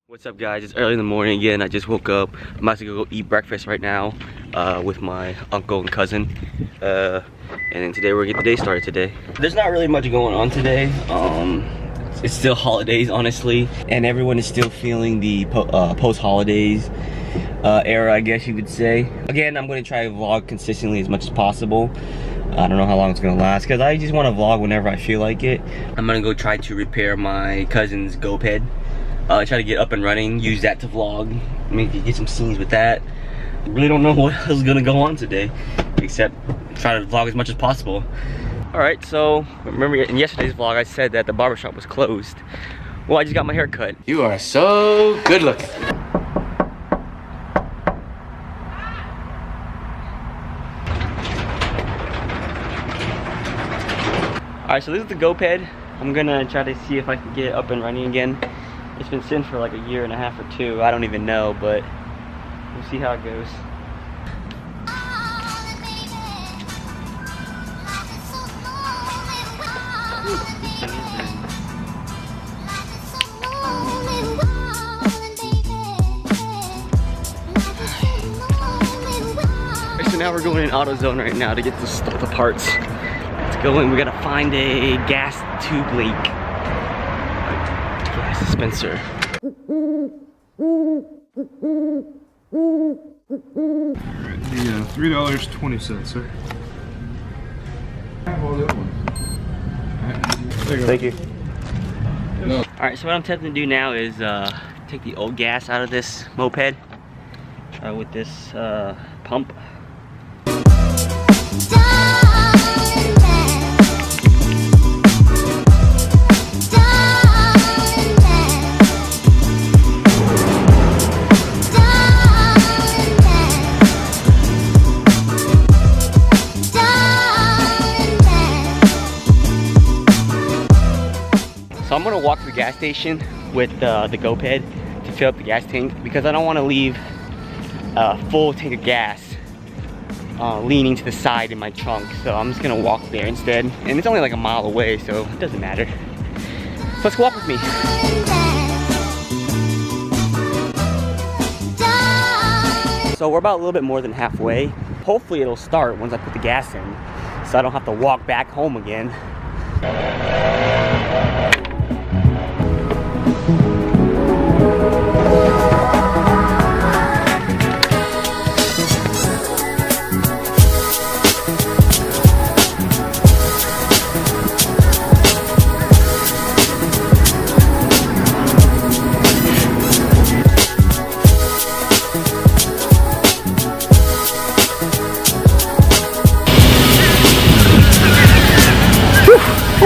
What's up guys, it's early in the morning again. I just woke up. I'm about to go eat breakfast right now with my uncle and cousin. And then today we're gonna get the day started today. There's not really much going on today. It's still holidays honestly, and everyone is still feeling the post-holidays era, I guess you would say. Again, I'm gonna try to vlog consistently as much as possible. I don't know how long it's gonna last because I just want to vlog whenever I feel like it. I'm gonna go try to repair my cousin's GoPed. Try to get up and running, use that to vlog, maybe get some scenes with that. Really don't know what else is gonna go on today, except try to vlog as much as possible. Alright, so remember in yesterday's vlog I said that the barbershop was closed. Well, I just got my hair cut. You are so good looking. Alright, so this is the GoPed. I'm gonna try to see if I can get it up and running again. It's been sitting for like a year and a half or two. I don't even know, but we'll see how it goes. So now we're going in AutoZone right now to get the parts. Let's go in. We gotta find a gas tube leak. Gas dispenser. Yeah, $3.20, sir. Thank you. No. Alright, so what I'm attempting to do now is take the old gas out of this moped with this pump. So I'm gonna walk to the gas station with the GoPed to fill up the gas tank because I don't want to leave a full tank of gas leaning to the side in my trunk. So I'm just gonna walk there instead. And it's only like a mile away, so it doesn't matter. So let's walk with me. So we're about a little bit more than halfway. Hopefully it'll start once I put the gas in, so I don't have to walk back home again.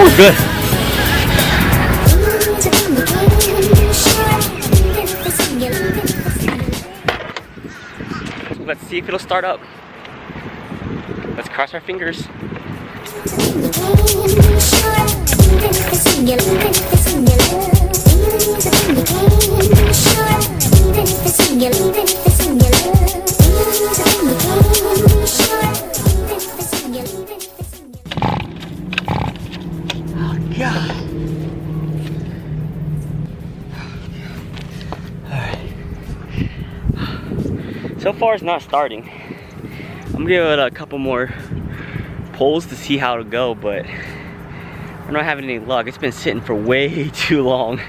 Oh, good. Let's see if it'll start up. Let's cross our fingers. God. Alright. So far it's not starting. I'm gonna give it a couple more pulls to see how it'll go, but I'm not having any luck. It's been sitting for way too long.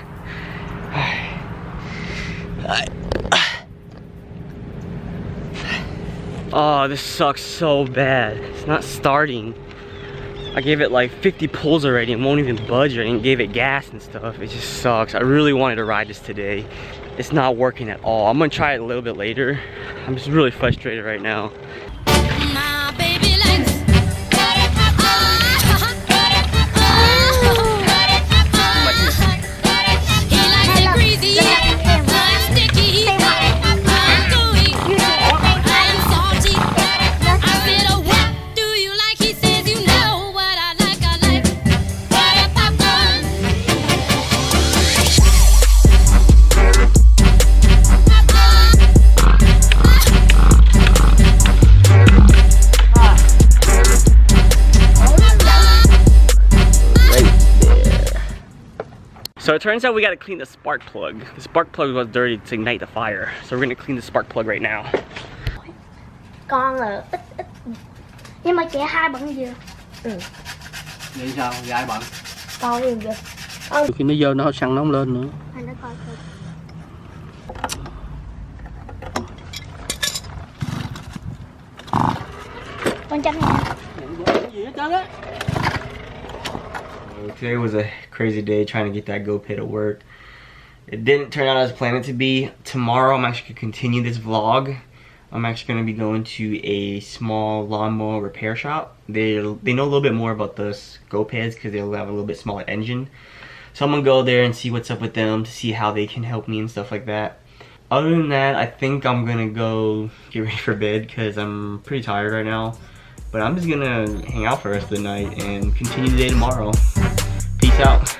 Oh, this sucks so bad. It's not starting. I gave it like 50 pulls already and won't even budge, and gave it gas and stuff. It just sucks. I really wanted to ride this today. It's not working at all. I'm gonna try it a little bit later. I'm just really frustrated right now. So it turns out we gotta clean the spark plug. The spark plug was dirty to ignite the fire. So we're gonna clean the spark plug right now. Con là ít ít. Nhưng mà trẻ hai bận gì? Vậy sao? Gái bận. Con gì vậy? Khi nó dơ nó xăng nó không lên nữa. Anh đã coi thử. Con chấm nha. Today was a crazy day trying to get that GoPay to work. It didn't turn out as planned to be. Tomorrow I'm actually going to continue this vlog. I'm actually going to be going to a small lawnmower repair shop. They know a little bit more about those GoPads because they'll have a little bit smaller engine. So I'm going to go there and see what's up with them to see how they can help me and stuff like that. Other than that, I think I'm going to go get ready for bed because I'm pretty tired right now. But I'm just going to hang out for the rest of the night and continue the day tomorrow. Peace out.